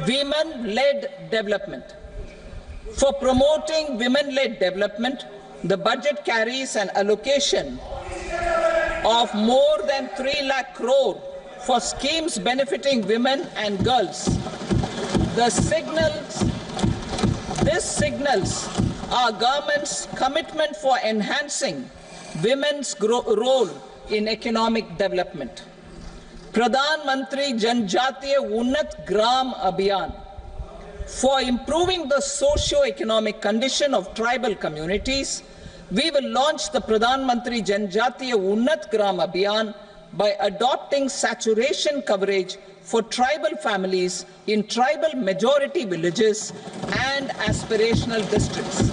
Women-led development. For promoting women-led development, the budget carries an allocation of more than 3 lakh crore for schemes benefiting women and girls. This signals our government's commitment for enhancing women's role in economic development. Pradhan Mantri Janjatiya Unnat Gram Abhiyan. For improving the socio-economic condition of tribal communities, we will launch the Pradhan Mantri Janjatiya Unnat Gram Abhiyan by adopting saturation coverage for tribal families in tribal majority villages and aspirational districts.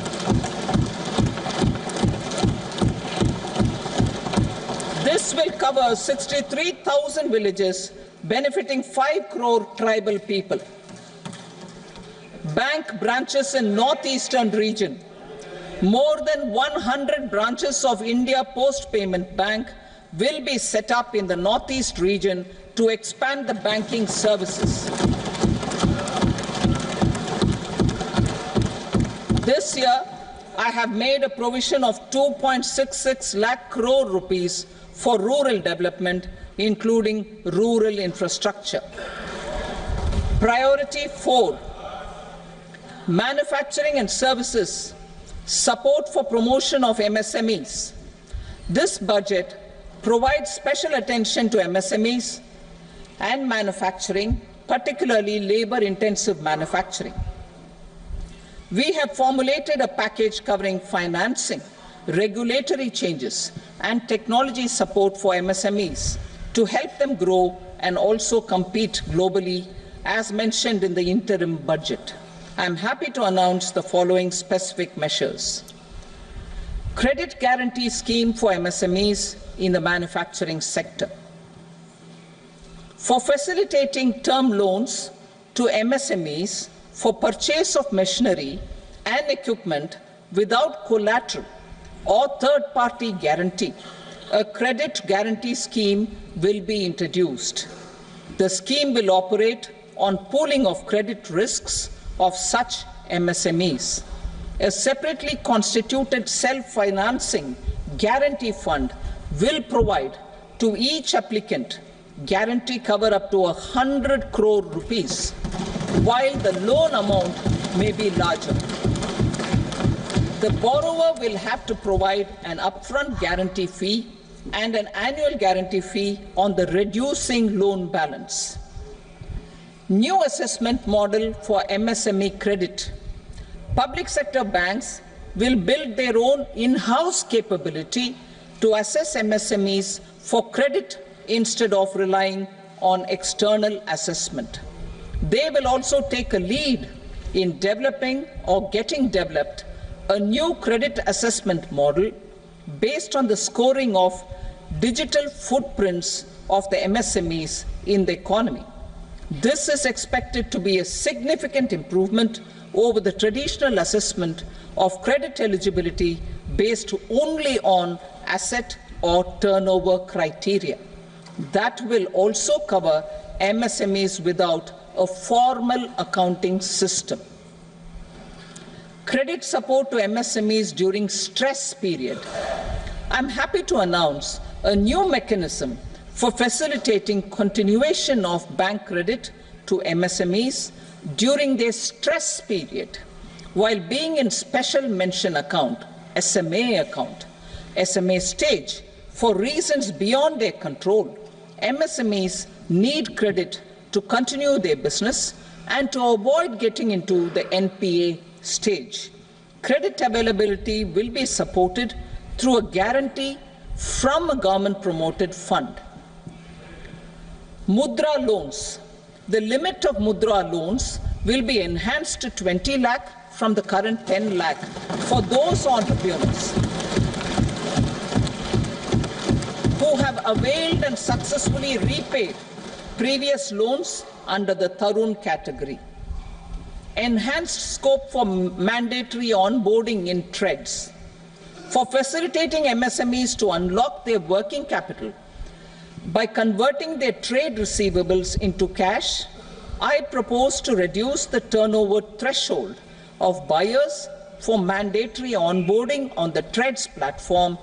This will cover 63,000 villages, benefiting 5 crore tribal people. Bank branches in northeastern region. More than 100 branches of India Post Payment Bank will be set up in the northeast region to expand the banking services. This year, I have made a provision of 2.66 lakh crore rupees for rural development, including rural infrastructure. Priority 4, manufacturing and services, support for promotion of MSMEs. This budget provides special attention to MSMEs and manufacturing, particularly labor-intensive manufacturing. We have formulated a package covering financing, regulatory changes, and technology support for MSMEs to help them grow and also compete globally, as mentioned in the interim budget. I am happy to announce the following specific measures. Credit guarantee scheme for MSMEs in the manufacturing sector. For facilitating term loans to MSMEs for purchase of machinery and equipment without collateral or third-party guarantee, a credit guarantee scheme will be introduced. The scheme will operate on pooling of credit risks of such MSMEs. A separately constituted self-financing guarantee fund will provide to each applicant guarantee cover up to 100 crore rupees, while the loan amount may be larger. The borrower will have to provide an upfront guarantee fee and an annual guarantee fee on the reducing loan balance. New assessment model for MSME credit. Public sector banks will build their own in-house capability to assess MSMEs for credit instead of relying on external assessment. They will also take a lead in developing or getting developed a new credit assessment model based on the scoring of digital footprints of the MSMEs in the economy. This is expected to be a significant improvement over the traditional assessment of credit eligibility based only on asset or turnover criteria. That will also cover MSMEs without a formal accounting system. Credit support to MSMEs during stress period. I'm happy to announce a new mechanism for facilitating continuation of bank credit to MSMEs during their stress period while being in special mention account, SMA stage, for reasons beyond their control. MSMEs need credit to continue their business and to avoid getting into the NPA stage. Credit availability will be supported through a guarantee from a government-promoted fund. Mudra loans. The limit of Mudra loans will be enhanced to 20 lakh from the current 10 lakh for those entrepreneurs who have availed and successfully repaid previous loans under the Tarun category. Enhanced scope for mandatory onboarding in trades. For facilitating MSMEs to unlock their working capital by converting their trade receivables into cash I propose to reduce the turnover threshold of buyers for mandatory onboarding on the TREADS platform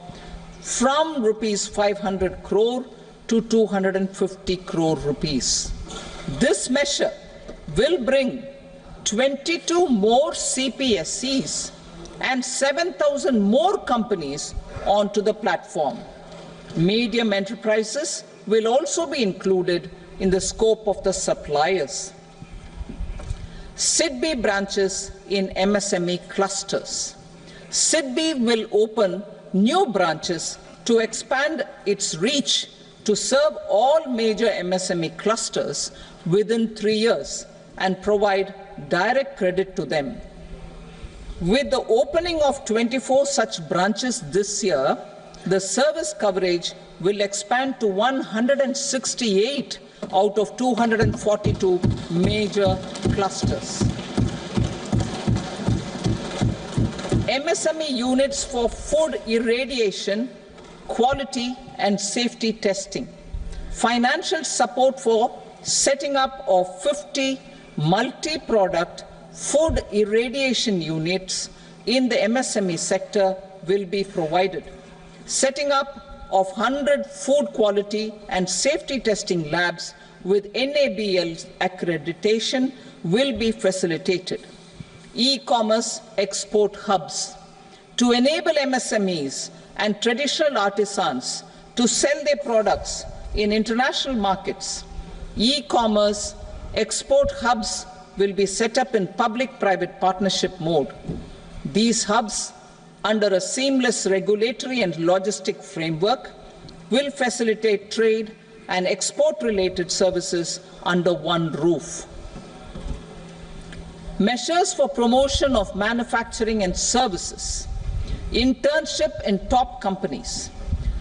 from rupees 500 crore to 250 crore rupees. This measure will bring 22 more CPSCs and 7,000 more companies onto the platform. Medium enterprises will also be included in the scope of the suppliers. SIDBI branches in MSME clusters. SIDBI will open new branches to expand its reach to serve all major MSME clusters within 3 years and provide direct credit to them. With the opening of 24 such branches this year, the service coverage will expand to 168 out of 242 major clusters. MSME units for food irradiation, quality and safety testing. Financial support for setting up of 50 multi-product food irradiation units in the MSME sector will be provided. Setting up of 100 food quality and safety testing labs with NABL accreditation will be facilitated. E-commerce export hubs. To enable MSMEs and traditional artisans to sell their products in international markets, e-commerce export hubs will be set up in public-private partnership mode. These hubs, under a seamless regulatory and logistic framework, will facilitate trade and export-related services under one roof. Measures for promotion of manufacturing and services. Internship in top companies.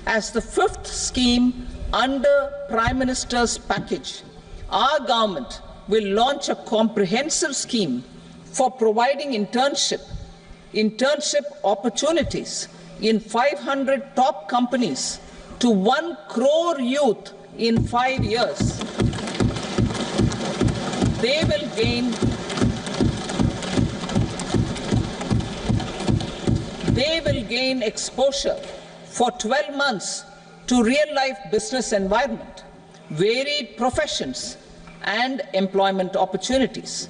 As the fifth scheme under Prime Minister's package, our government will launch a comprehensive scheme for providing internship opportunities in 500 top companies to 1 crore youth in 5 years. They will gain exposure for 12 months to real-life business environment, varied professions, and employment opportunities.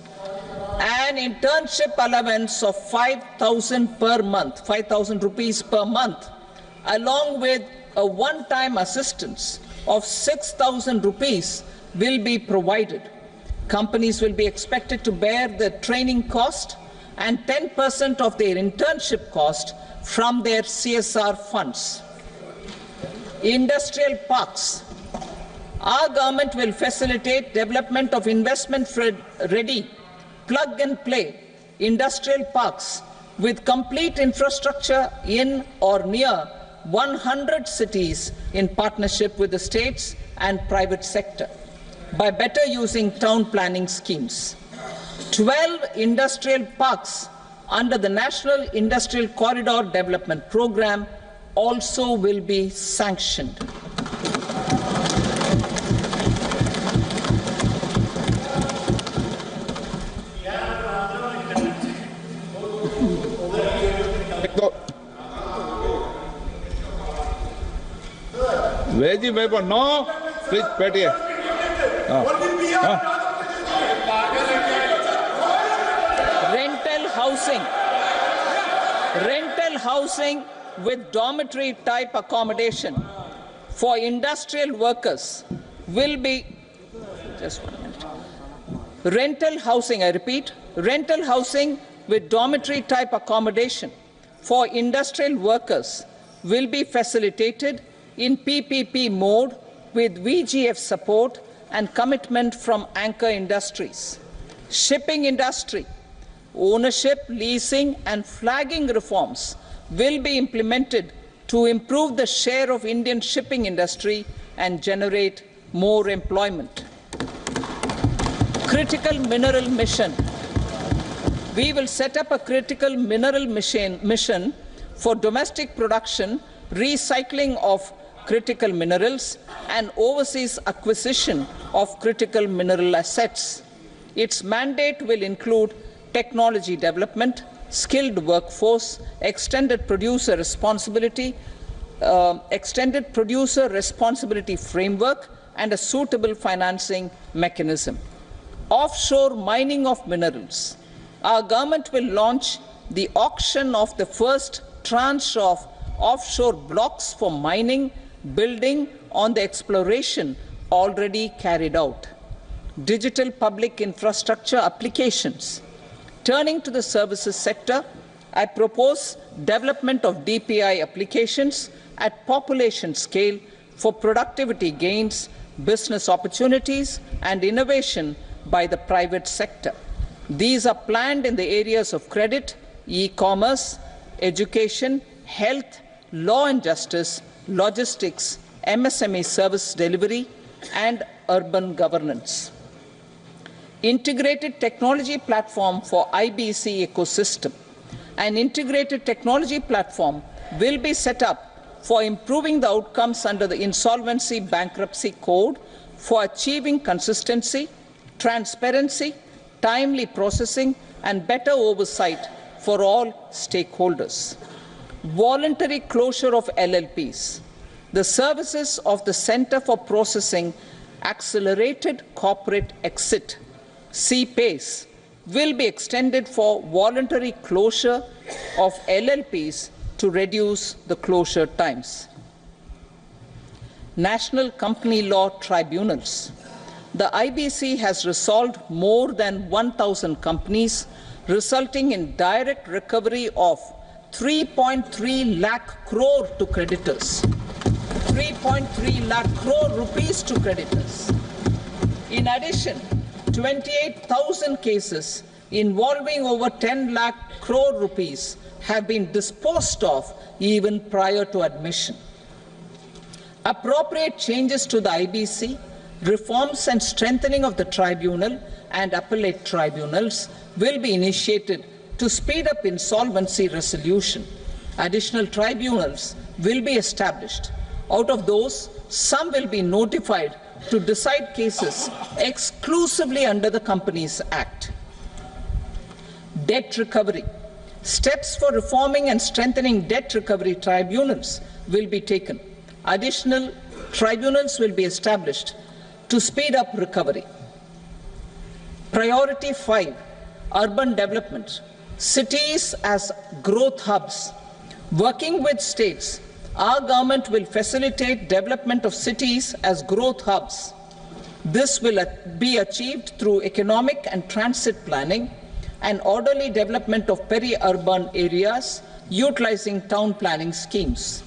An internship allowance of 5,000 per month, 5,000 rupees per month, along with a one-time assistance of 6,000 rupees will be provided. Companies will be expected to bear the training cost and 10% of their internship cost from their CSR funds. Industrial parks. Our government will facilitate development of investment-ready, plug-and-play industrial parks with complete infrastructure in or near 100 cities in partnership with the states and private sector by better using town planning schemes. 12 industrial parks under the National Industrial Corridor Development Program also will be sanctioned. Veggie paper, no. Please, petty. Rental housing with dormitory type accommodation for industrial workers will be, just 1 minute. Rental housing, I repeat, rental housing with dormitory type accommodation for industrial workers will be facilitated in PPP mode with VGF support and commitment from anchor industries. Shipping industry, ownership, leasing and flagging reforms will be implemented to improve the share of Indian shipping industry and generate more employment. Critical mineral mission. We will set up a critical mineral mission for domestic production, recycling of critical minerals and overseas acquisition of critical mineral assets. Its mandate will include technology development, skilled workforce, extended producer responsibility framework, and a suitable financing mechanism. Offshore mining of minerals. Our government will launch the auction of the first tranche of offshore blocks for mining, building on the exploration already carried out. Digital public infrastructure applications. Turning to the services sector, I propose development of DPI applications at population scale for productivity gains, business opportunities, and innovation by the private sector. These are planned in the areas of credit, e-commerce, education, health, law and justice, logistics, MSME service delivery, and urban governance. Integrated technology platform for IBC ecosystem. An integrated technology platform will be set up for improving the outcomes under the Insolvency Bankruptcy Code for achieving consistency, transparency, timely processing, and better oversight for all stakeholders. Voluntary closure of LLPs. The services of the Center for Processing Accelerated Corporate Exit, CPACE, will be extended for voluntary closure of LLPs to reduce the closure times. National Company Law Tribunals. The IBC has resolved more than 1,000 companies, resulting in direct recovery of 3.3 lakh crore to creditors. 3.3 lakh crore rupees to creditors. In addition, 28,000 cases involving over 10 lakh crore rupees have been disposed of even prior to admission. Appropriate changes to the IBC, reforms and strengthening of the tribunal and appellate tribunals will be initiated to speed up insolvency resolution. Additional tribunals will be established. Out of those, some will be notified to decide cases exclusively under the Companies Act. Debt recovery. Steps for reforming and strengthening debt recovery tribunals will be taken. Additional tribunals will be established to speed up recovery. Priority 5, urban development. Cities as growth hubs. Working with states, our government will facilitate development of cities as growth hubs. This will be achieved through economic and transit planning and orderly development of peri-urban areas utilizing town planning schemes.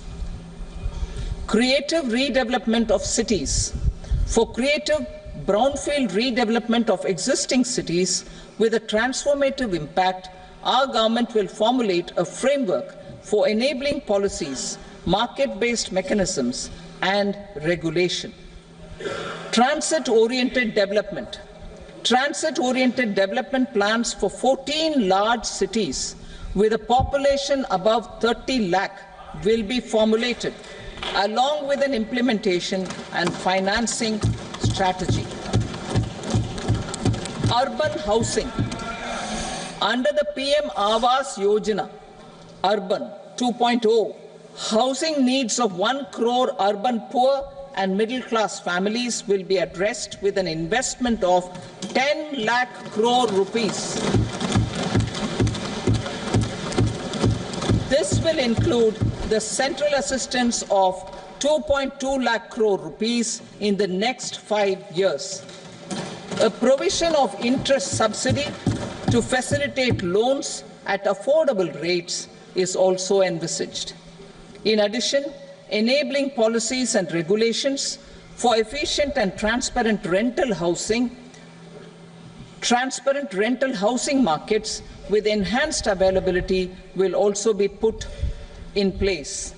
Creative redevelopment of cities. For creative brownfield redevelopment of existing cities with a transformative impact, our government will formulate a framework for enabling policies, market-based mechanisms, and regulation. Transit-oriented development. Transit-oriented development plans for 14 large cities with a population above 30 lakh will be formulated, along with an implementation and financing strategy. Urban housing. Under the PM Awas Yojana, Urban 2.0, housing needs of 1 crore urban poor and middle-class families will be addressed with an investment of 10 lakh crore rupees. This will include the central assistance of 2.2 lakh crore rupees in the next 5 years. A provision of interest subsidy to facilitate loans at affordable rates is also envisaged. In addition, enabling policies and regulations for efficient and transparent rental housing markets with enhanced availability will also be put in place.